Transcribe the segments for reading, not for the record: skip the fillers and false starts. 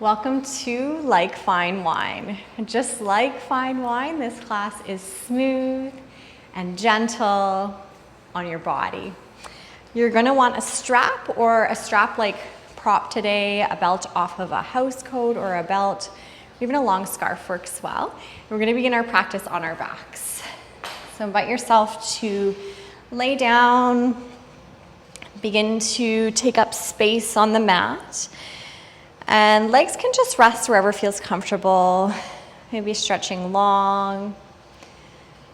Welcome to Like Fine Wine. Just like fine wine, this class is smooth and gentle on your body. You're going to want a strap or a strap-like prop today, a belt off of a house coat or a belt, even a long scarf works well. And we're going to begin our practice on our backs. So invite yourself to lay down, begin to take up space on the mat. And legs can just rest wherever feels comfortable. Maybe stretching long,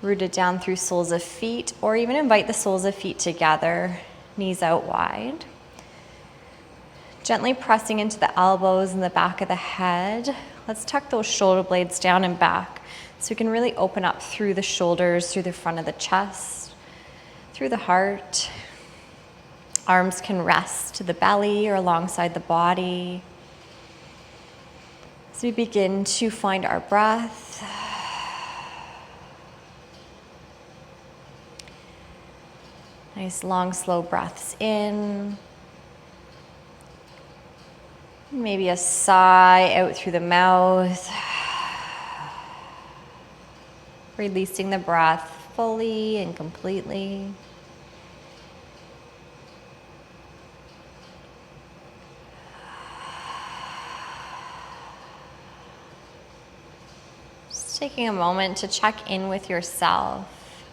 rooted down through soles of feet, or even invite the soles of feet together, knees out wide. Gently pressing into the elbows and the back of the head. Let's tuck those shoulder blades down and back so we can really open up through the shoulders, through the front of the chest, through the heart. Arms can rest to the belly or alongside the body. As we begin to find our breath, nice long slow breaths in, maybe a sigh out through the mouth, releasing the breath fully and completely. Taking a moment to check in with yourself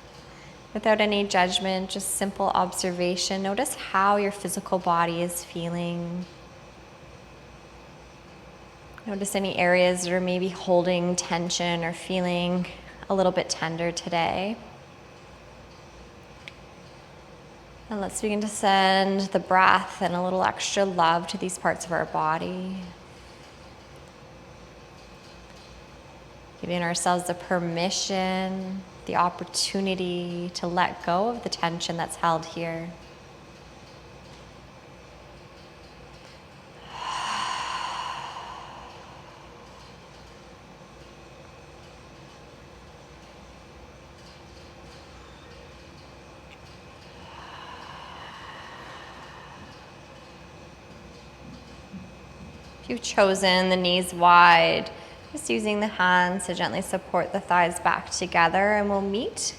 without any judgment, just simple observation. Notice how your physical body is feeling. Notice any areas that are maybe holding tension or feeling a little bit tender today. And let's begin to send the breath and a little extra love to these parts of our body. Giving ourselves the permission, the opportunity to let go of the tension that's held here. If you've chosen the knees wide, just using the hands to gently support the thighs back together, and we'll meet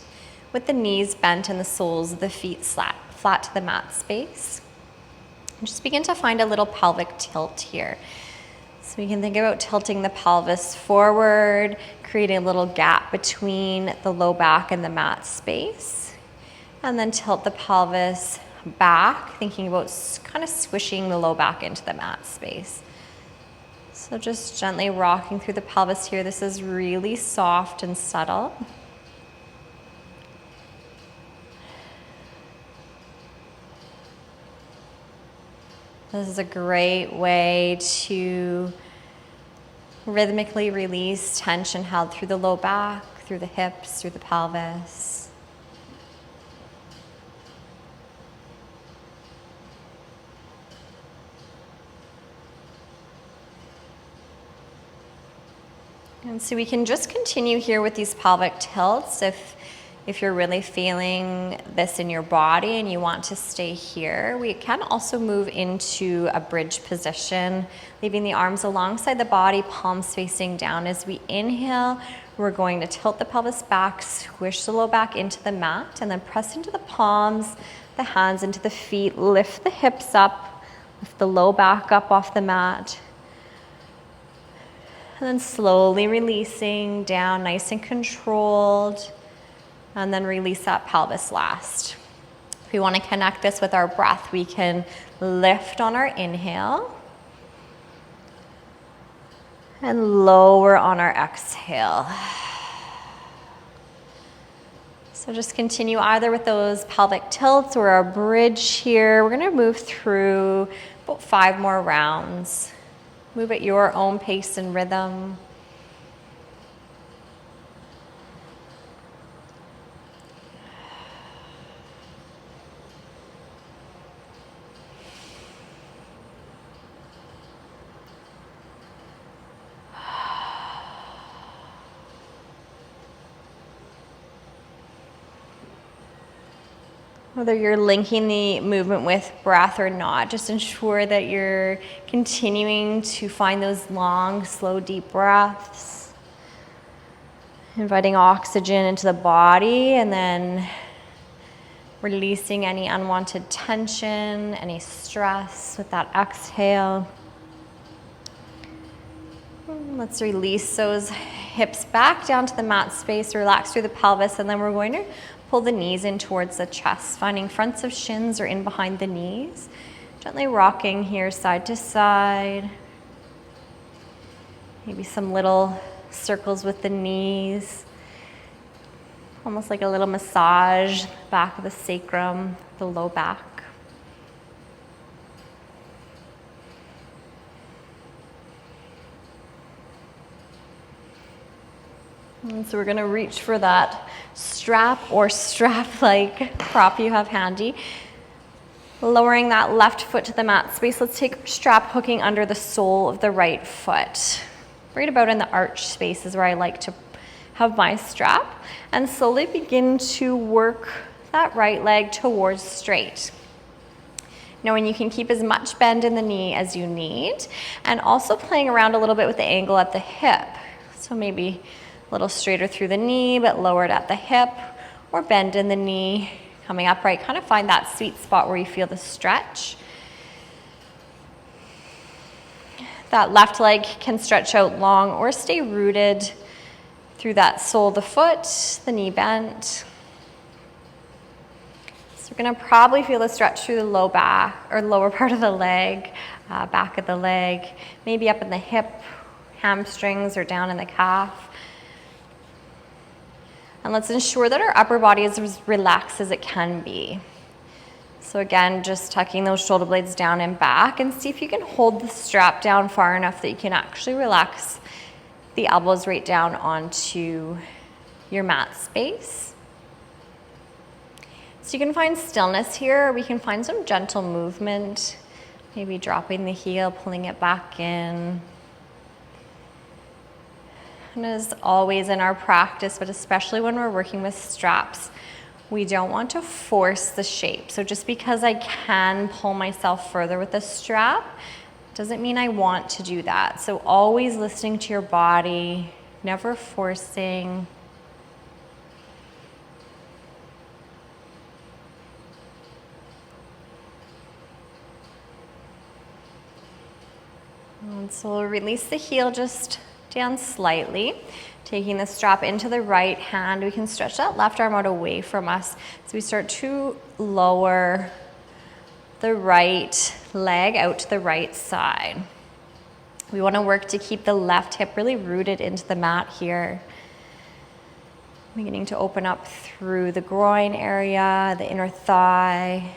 with the knees bent and the soles of the feet flat to the mat space. And just begin to find a little pelvic tilt here. So we can think about tilting the pelvis forward, creating a little gap between the low back and the mat space. And then tilt the pelvis back, thinking about kind of squishing the low back into the mat space. So just gently rocking through the pelvis here. This is really soft and subtle. This is a great way to rhythmically release tension held through the low back, through the hips, through the pelvis. And so we can just continue here with these pelvic tilts if you're really feeling this in your body and you want to stay here. We can also move into a bridge position, leaving the arms alongside the body, palms facing down. As we inhale, we're going to tilt the pelvis back, squish the low back into the mat, and then press into the palms, the hands into the feet, lift the hips up, lift the low back up off the mat. And then slowly releasing down, nice and controlled. And then release that pelvis last. If we want to connect this with our breath, we can lift on our inhale. And lower on our exhale. So just continue either with those pelvic tilts or our bridge here. We're going to move through about 5 more rounds. Move at your own pace and rhythm. whether you're linking the movement with breath or not. Just ensure that you're continuing to find those long, slow, deep breaths. Inviting oxygen into the body and then releasing any unwanted tension, any stress with that exhale. Let's release those hips back down to the mat space, relax through the pelvis, and then we're going to pull the knees in towards the chest, finding fronts of shins or in behind the knees. Gently rocking here side to side. Maybe some little circles with the knees. Almost like a little massage, back of the sacrum, the low back. And so we're going to reach for that strap or strap-like prop you have handy. Lowering that left foot to the mat space. Let's take strap hooking under the sole of the right foot. Right about in the arch space is where I like to have my strap. And slowly begin to work that right leg towards straight. Knowing you can keep as much bend in the knee as you need. And also playing around a little bit with the angle at the hip. So maybe a little straighter through the knee, but lowered at the hip, or bend in the knee, coming upright. Kind of find that sweet spot where you feel the stretch. That left leg can stretch out long or stay rooted through that sole of the foot, the knee bent. So we're gonna probably feel the stretch through the low back, or lower part of the leg, back of the leg, maybe up in the hip, hamstrings, or down in the calf. And let's ensure that our upper body is as relaxed as it can be. So again, just tucking those shoulder blades down and back, and see if you can hold the strap down far enough that you can actually relax the elbows right down onto your mat space. So you can find stillness here, or we can find some gentle movement, maybe dropping the heel, pulling it back in. And as always in our practice, but especially when we're working with straps, we don't want to force the shape. So just because I can pull myself further with the strap, doesn't mean I want to do that. So always listening to your body, never forcing. And so we'll release the heel just down slightly, taking the strap into the right hand. We can stretch that left arm out away from us as we start to lower the right leg out to the right side. We want to work to keep the left hip really rooted into the mat here. Beginning to open up through the groin area, the inner thigh.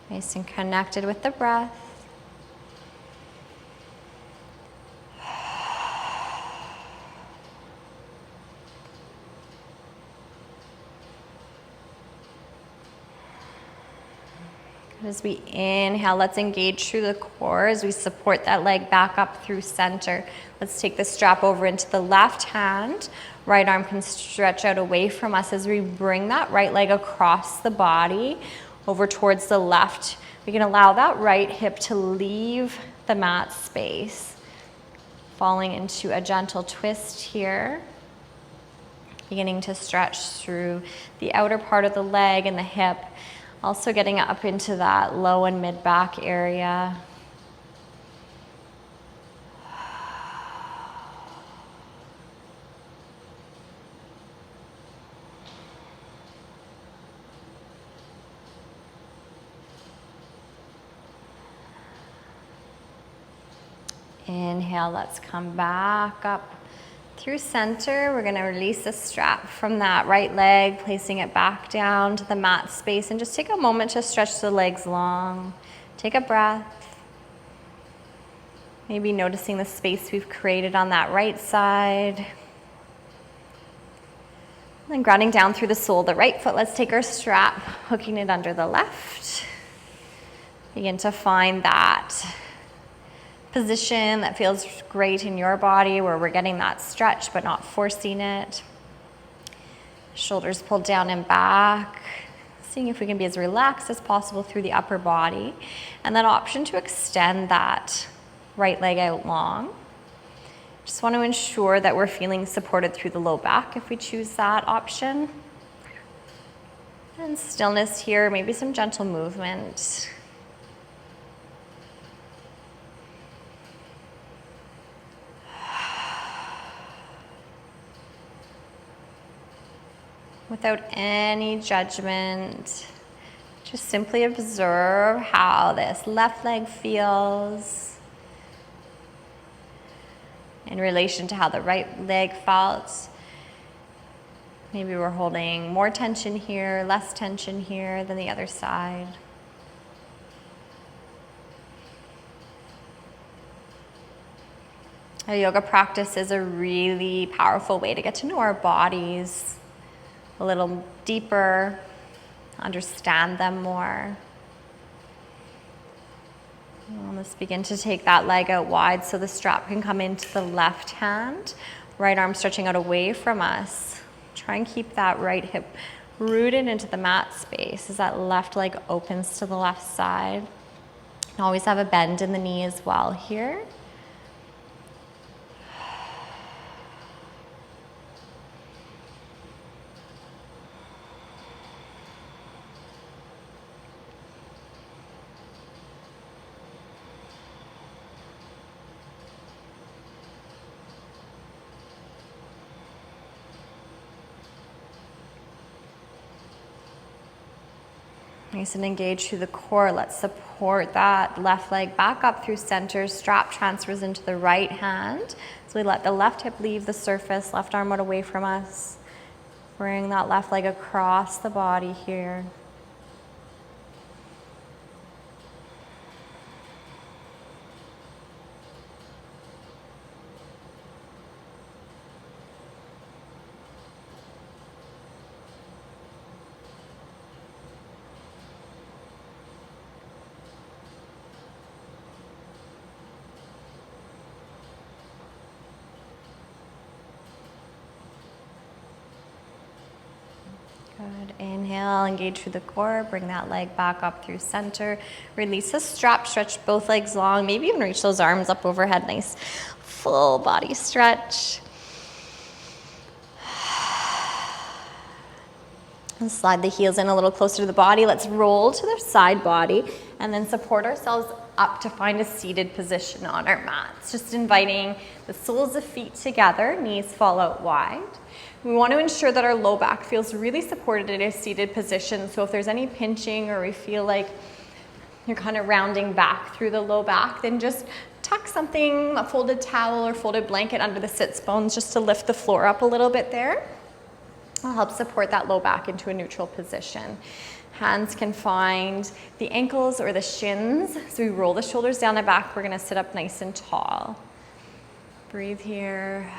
Nice and connected with the breath. As we inhale, let's engage through the core as we support that leg back up through center. Let's take the strap over into the left hand. Right arm can stretch out away from us as we bring that right leg across the body over towards the left. We can allow that right hip to leave the mat space. Falling into a gentle twist here. Beginning to stretch through the outer part of the leg and the hip. Also getting up into that low and mid back area. Inhale, let's come back up through center. We're going to release the strap from that right leg, placing it back down to the mat space, and just take a moment to stretch the legs long. Take a breath. Maybe noticing the space we've created on that right side. And then grounding down through the sole of the right foot, let's take our strap, hooking it under the left. Begin to find that position that feels great in your body, where we're getting that stretch but not forcing it. Shoulders pulled down and back. Seeing if we can be as relaxed as possible through the upper body. And then option to extend that right leg out long. Just want to ensure that we're feeling supported through the low back if we choose that option. And stillness here, maybe some gentle movement. Without any judgment, just simply observe how this left leg feels in relation to how the right leg felt. Maybe we're holding more tension here, less tension here than the other side. A yoga practice is a really powerful way to get to know our bodies a little deeper, understand them more. Let's begin to take that leg out wide so the strap can come into the left hand. Right arm stretching out away from us. Try and keep that right hip rooted into the mat space as that left leg opens to the left side. Always have a bend in the knee as well here. Nice and engaged through the core. Let's support that left leg back up through center. Strap transfers into the right hand. So we let the left hip leave the surface, left arm out away from us. Bring that left leg across the body here. Good. Inhale, engage through the core. Bring that leg back up through center. Release the strap, stretch both legs long. Maybe even reach those arms up overhead. Nice full body stretch. And slide the heels in a little closer to the body. Let's roll to the side body and then support ourselves up to find a seated position on our mats. Just inviting the soles of feet together, knees fall out wide. We want to ensure that our low back feels really supported in a seated position. So if there's any pinching or we feel like you're kind of rounding back through the low back, then just tuck something, a folded towel or folded blanket under the sits bones just to lift the floor up a little bit there. It'll help support that low back into a neutral position. Hands can find the ankles or the shins. So we roll the shoulders down and back. We're going to sit up nice and tall. Breathe here.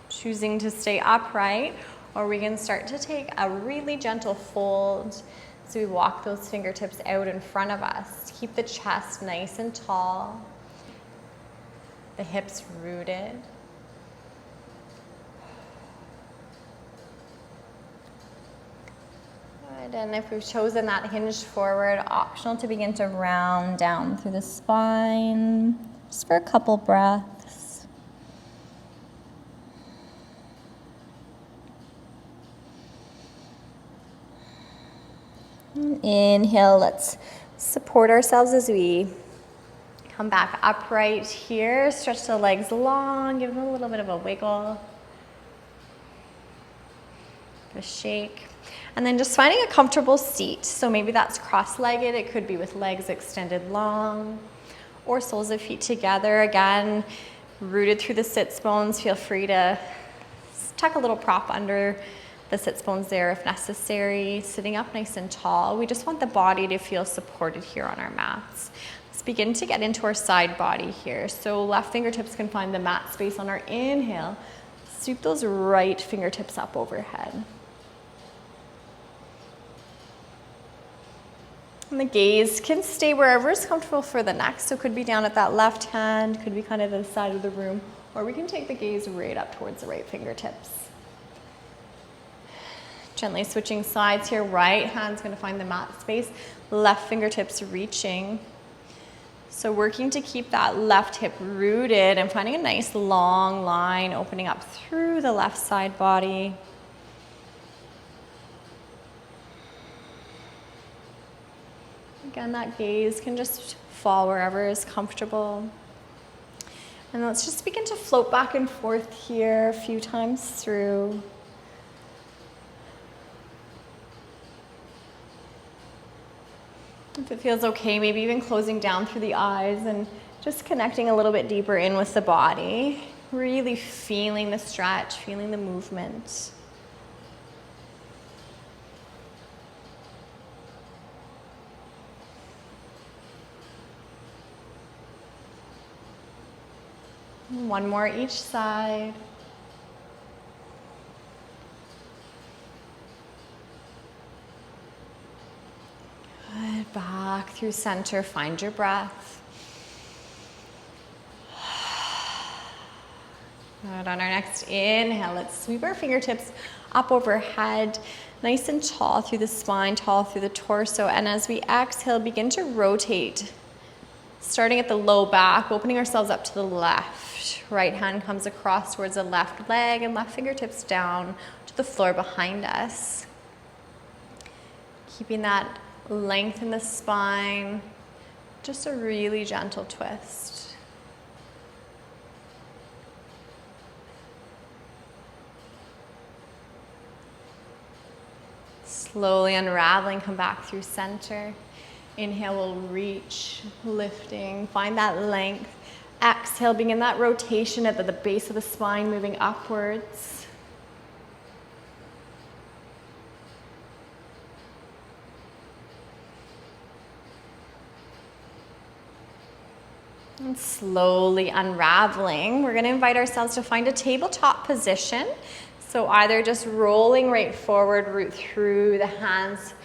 Choosing to stay upright, or we can start to take a really gentle fold. So we walk those fingertips out in front of us. Keep the chest nice and tall. The hips rooted. Good, and if we've chosen that hinged forward, optional to begin to round down through the spine, just for a couple breaths. Inhale, let's support ourselves as we come back upright here. Stretch the legs long, give them a little bit of a wiggle. A shake. And then just finding a comfortable seat. So maybe that's cross-legged. It could be with legs extended long or soles of feet together. Again, rooted through the sits bones. Feel free to tuck a little prop under the sits bones there if necessary. Sitting up nice and tall. We just want the body to feel supported here on our mats. Let's begin to get into our side body here. So left fingertips can find the mat space on our inhale. Sweep those right fingertips up overhead. And the gaze can stay wherever is comfortable for the neck. So it could be down at that left hand, could be kind of to the side of the room, or we can take the gaze right up towards the right fingertips. Gently switching sides here. Right hand's going to find the mat space, left fingertips reaching. So working to keep that left hip rooted and finding a nice long line opening up through the left side body. Again, that gaze can just fall wherever is comfortable. And let's just begin to float back and forth here a few times through. If it feels okay, maybe even closing down through the eyes and just connecting a little bit deeper in with the body. Really feeling the stretch, feeling the movement. One more each side. Good. Back through center. Find your breath. Good. On our next inhale, let's sweep our fingertips up overhead, nice and tall through the spine, tall through the torso. And as we exhale, begin to rotate. Starting at the low back, opening ourselves up to the left. Right hand comes across towards the left leg and left fingertips down to the floor behind us. Keeping that length in the spine, just a really gentle twist. Slowly unraveling, come back through center. Inhale, we'll reach, lifting, find that length. Exhale, begin that rotation at the base of the spine, moving upwards. And slowly unraveling, we're going to invite ourselves to find a tabletop position. So either just rolling right forward, root through the hands,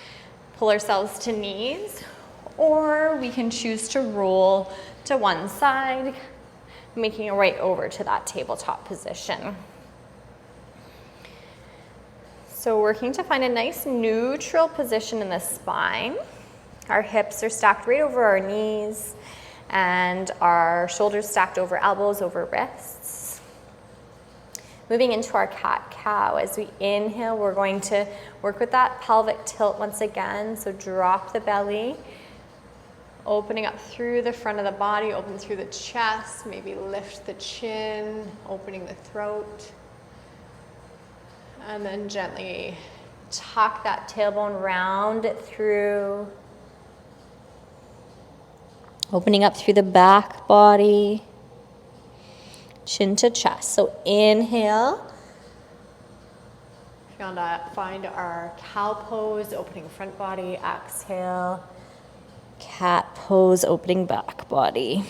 pull ourselves to knees, or we can choose to roll to one side, making it right over to that tabletop position. So working to find a nice neutral position in the spine. Our hips are stacked right over our knees and our shoulders stacked over elbows, over wrists. Moving into our cat-cow. As we inhale, we're going to work with that pelvic tilt once again. So drop the belly, opening up through the front of the body, open through the chest, maybe lift the chin, opening the throat. And then gently tuck that tailbone, round it through. Opening up through the back body, chin to chest. So inhale. Find our cow pose, opening front body. Exhale. Cat pose, opening back body.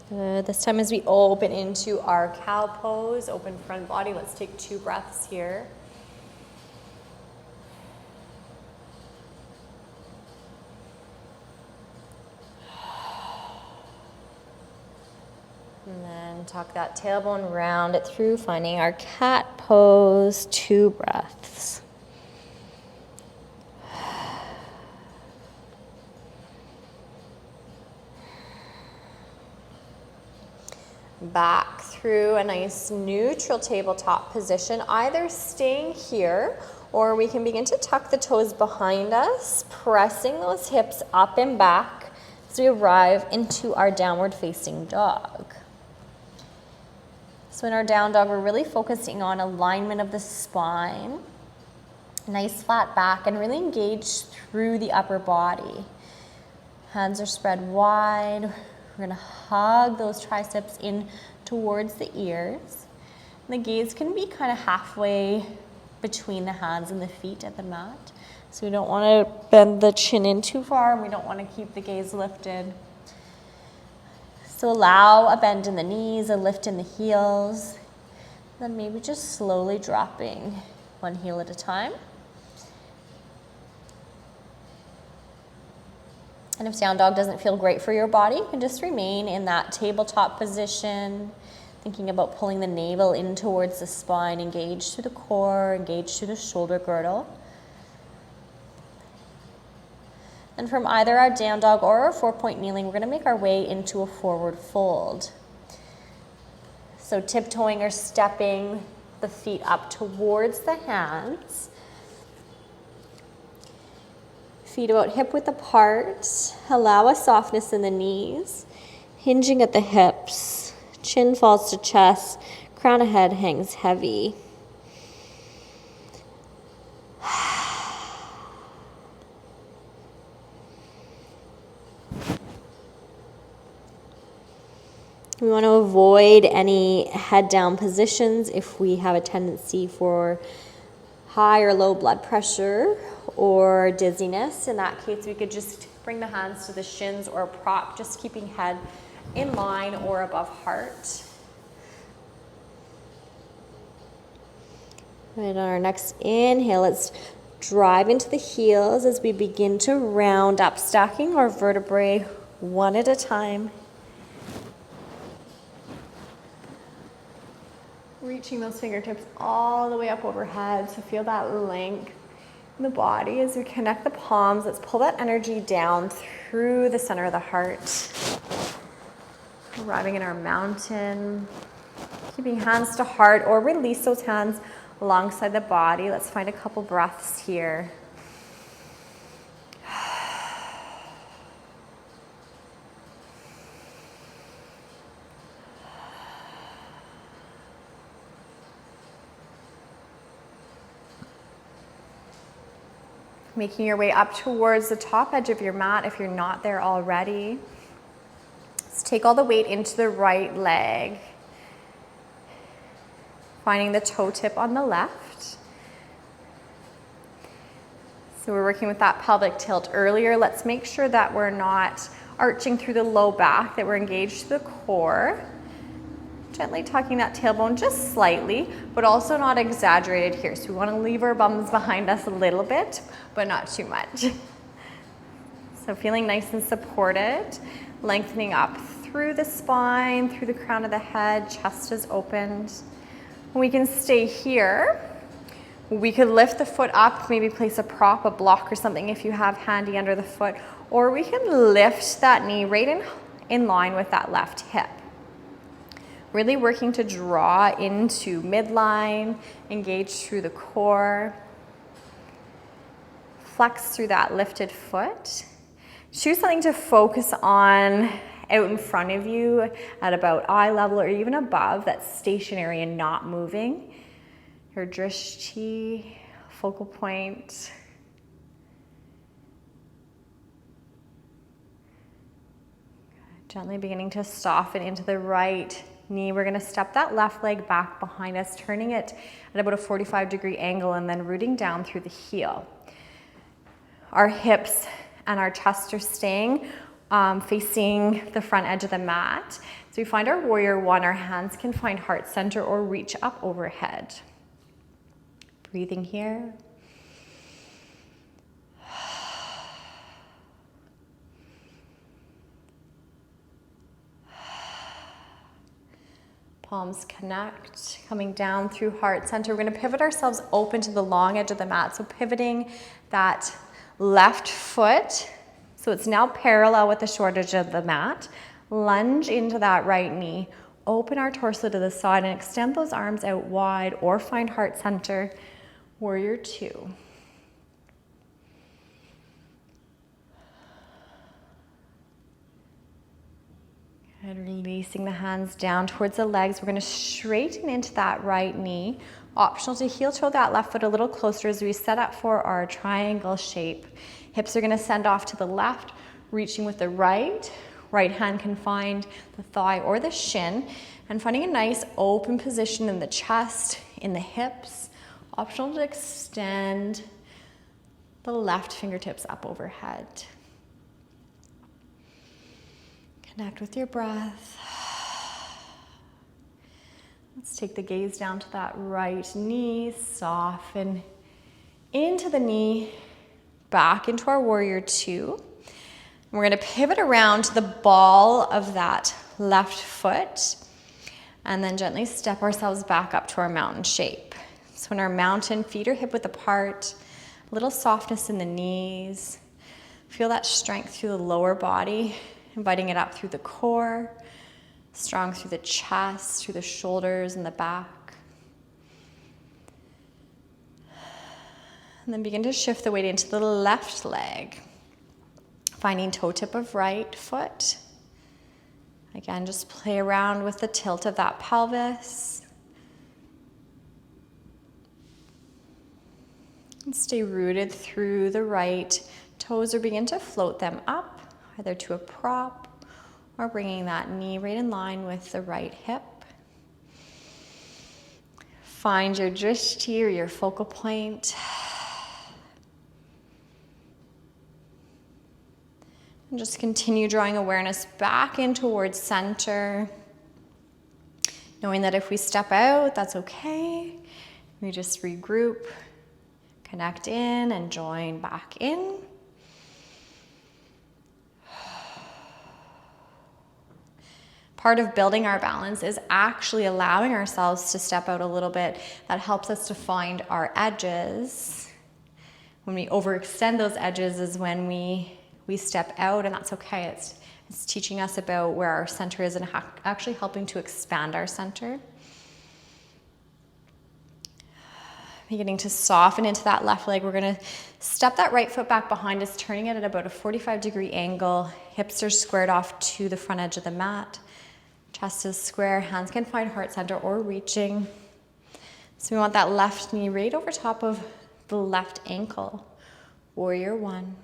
Good. This time as we open into our cow pose, open front body, let's take 2 breaths here. And then tuck that tailbone, round it through, finding our cat pose, 2 breaths. Back through a nice neutral tabletop position, either staying here or we can begin to tuck the toes behind us, pressing those hips up and back as we arrive into our downward facing dog. So in our down dog, we're really focusing on alignment of the spine, nice flat back, and really engage through the upper body. Hands are spread wide. We're gonna hug those triceps in towards the ears. And the gaze can be kind of halfway between the hands and the feet at the mat. So we don't want to bend the chin in too far, and we don't want to keep the gaze lifted. So allow a bend in the knees, a lift in the heels, then maybe just slowly dropping one heel at a time. And if down dog doesn't feel great for your body, you can just remain in that tabletop position, thinking about pulling the navel in towards the spine, engage through the core, engage through the shoulder girdle. And from either our down dog or our 4-point kneeling, we're going to make our way into a forward fold. So tiptoeing or stepping the feet up towards the hands. Feet about hip-width apart. Allow a softness in the knees, hinging at the hips. Chin falls to chest, crown of head hangs heavy. We want to avoid any head down positions if we have a tendency for high or low blood pressure or dizziness. In that case, we could just bring the hands to the shins or prop, just keeping head in line or above heart. And on our next inhale, let's drive into the heels as we begin to round up, stacking our vertebrae one at a time. Reaching those fingertips all the way up overhead, so feel that length in the body as we connect the palms. Let's pull that energy down through the center of the heart. Arriving in our mountain, keeping hands to heart or release those hands alongside the body. Let's find a couple breaths here. Making your way up towards the top edge of your mat if you're not there already. Let's take all the weight into the right leg. Finding the toe tip on the left. So we're working with that pelvic tilt earlier. Let's make sure that we're not arching through the low back, that we're engaged to the core. Gently tucking that tailbone just slightly, but also not exaggerated here. So we want to leave our bums behind us a little bit, but not too much. So feeling nice and supported, lengthening up through the spine, through the crown of the head, chest is opened. We can stay here. We could lift the foot up, maybe place a prop, a block or something if you have handy under the foot, or we can lift that knee right in line with that left hip. Really working to draw into midline, engage through the core. Flex through that lifted foot. Choose something to focus on out in front of you at about eye level or even above, that's stationary and not moving. Your drishti, focal point. Gently beginning to soften into the right knee. We're going to step that left leg back behind us, turning it at about a 45-degree angle and then rooting down through the heel. Our hips and our chest are staying facing the front edge of the mat. So we find our warrior one, our hands can find heart center or reach up overhead. Breathing here. Palms connect, coming down through heart center. We're going to pivot ourselves open to the long edge of the mat. So pivoting that left foot, so it's now parallel with the short edge of the mat. Lunge into that right knee. Open our torso to the side and extend those arms out wide or find heart center. Warrior two. And releasing the hands down towards the legs. We're going to straighten into that right knee. Optional to heel toe that left foot a little closer as we set up for our triangle shape. Hips are going to send off to the left, reaching with the right. Right hand can find the thigh or the shin. And finding a nice open position in the chest, in the hips. Optional to extend the left fingertips up overhead. Connect with your breath. Let's take the gaze down to that right knee, soften into the knee, back into our warrior two. We're gonna pivot around to the ball of that left foot and then gently step ourselves back up to our mountain shape. So in our mountain, feet are hip width apart, a little softness in the knees. Feel that strength through the lower body, inviting it up through the core, strong through the chest, through the shoulders and the back. And then begin to shift the weight into the left leg, finding toe tip of right foot. Again, just play around with the tilt of that pelvis. And stay rooted through the right toes or begin to float them up, either to a prop or bringing that knee right in line with the right hip. Find your drishti or your focal point. And just continue drawing awareness back in towards center. Knowing that if we step out, that's okay. We just regroup, connect in, and join back in. Part of building our balance is actually allowing ourselves to step out a little bit. That helps us to find our edges. When we overextend those edges is when we step out, and that's okay. It's teaching us about where our center is and actually helping to expand our center. Beginning to soften into that left leg. We're gonna step that right foot back behind us, turning it at about a 45-degree angle. Hips are squared off to the front edge of the mat. Chest is square, hands can find heart center or reaching. So we want that left knee right over top of the left ankle. Warrior one.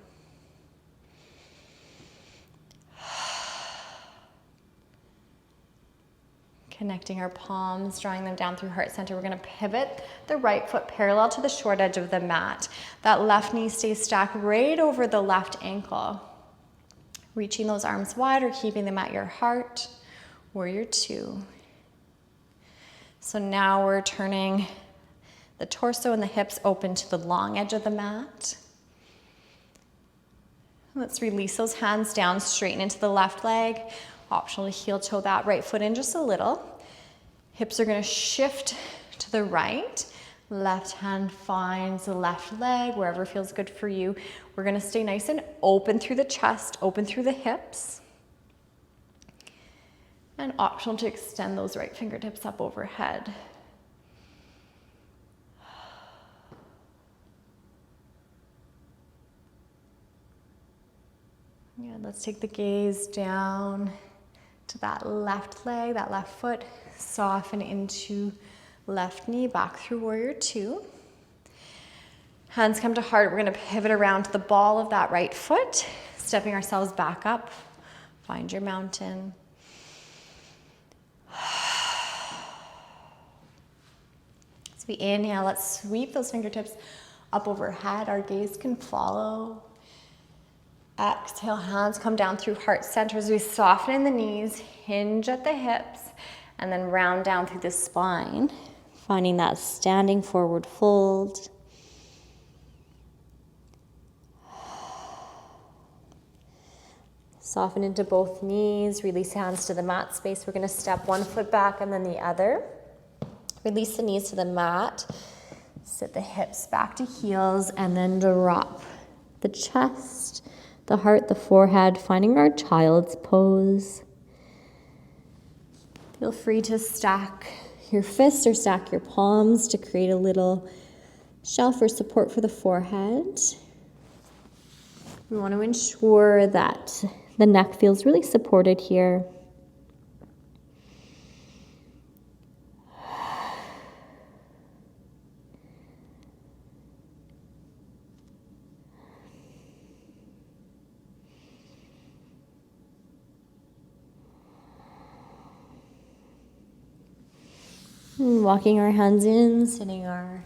Connecting our palms, drawing them down through heart center. We're gonna pivot the right foot parallel to the short edge of the mat. That left knee stays stacked right over the left ankle. Reaching those arms wide or keeping them at your heart. Warrior two. So now we're turning the torso and the hips open to the long edge of the mat. Let's release those hands down, straighten into the left leg. Optional to heel toe that right foot in just a little. Hips are gonna shift to the right. Left hand finds the left leg, wherever feels good for you. We're gonna stay nice and open through the chest, open through the hips. And optional to extend those right fingertips up overhead. Yeah, let's take the gaze down to that left leg, that left foot. Soften into left knee, back through warrior two. Hands come to heart. We're gonna pivot around to the ball of that right foot, stepping ourselves back up. Find your mountain. As we inhale, let's sweep those fingertips up overhead. Our gaze can follow. Exhale, hands come down through heart center as we soften in the knees, hinge at the hips, and then round down through the spine, finding that standing forward fold. Soften into both knees, release hands to the mat space. We're gonna step one foot back and then the other. Release the knees to the mat, sit the hips back to heels, and then drop the chest, the heart, the forehead, finding our child's pose. Feel free to stack your fists or stack your palms to create a little shelf or support for the forehead. We want to ensure that the neck feels really supported here. And walking our hands in, sitting our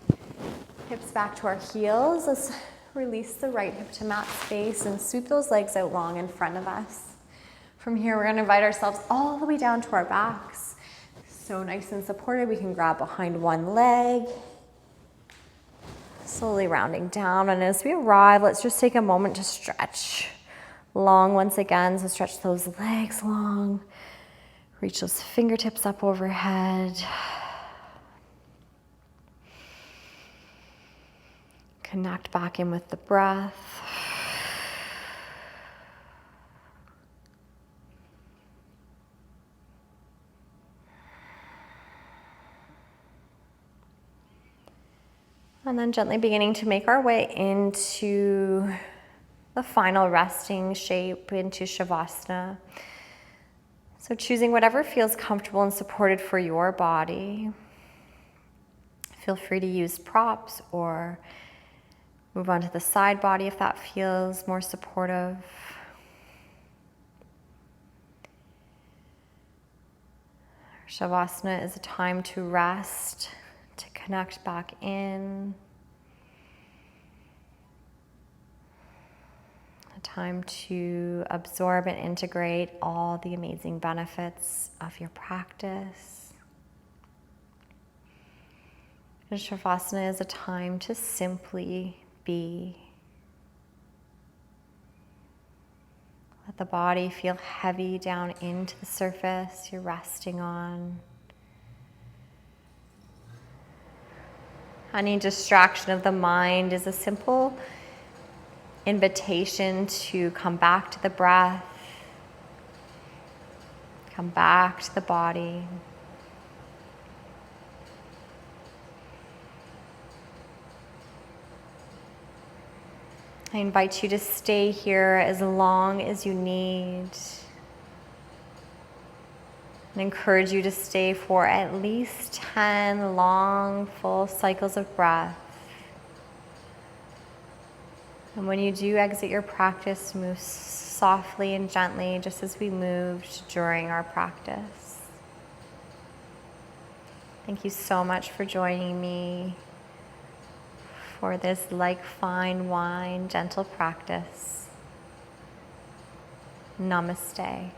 hips back to our heels. Let's Release the right hip to mat space and sweep those legs out long in front of us. From here, we're going to invite ourselves all the way down to our backs. So nice and supported, we can grab behind one leg. Slowly rounding down, and as we arrive, let's just take a moment to stretch long once again. So stretch those legs long. Reach those fingertips up overhead. Connect back in with the breath. And then gently beginning to make our way into the final resting shape, into Shavasana. So choosing whatever feels comfortable and supported for your body. Feel free to use props or move on to the side body if that feels more supportive. Shavasana is a time to rest, to connect back in. A time to absorb and integrate all the amazing benefits of your practice. And Shavasana is a time to simply be. Let the body feel heavy down into the surface you're resting on. Any distraction of the mind is a simple invitation to come back to the breath, come back to the body. I invite you to stay here as long as you need. And encourage you to stay for at least 10 long, full cycles of breath. And when you do exit your practice, move softly and gently, just as we moved during our practice. Thank you so much for joining me for this like fine wine, gentle practice. Namaste.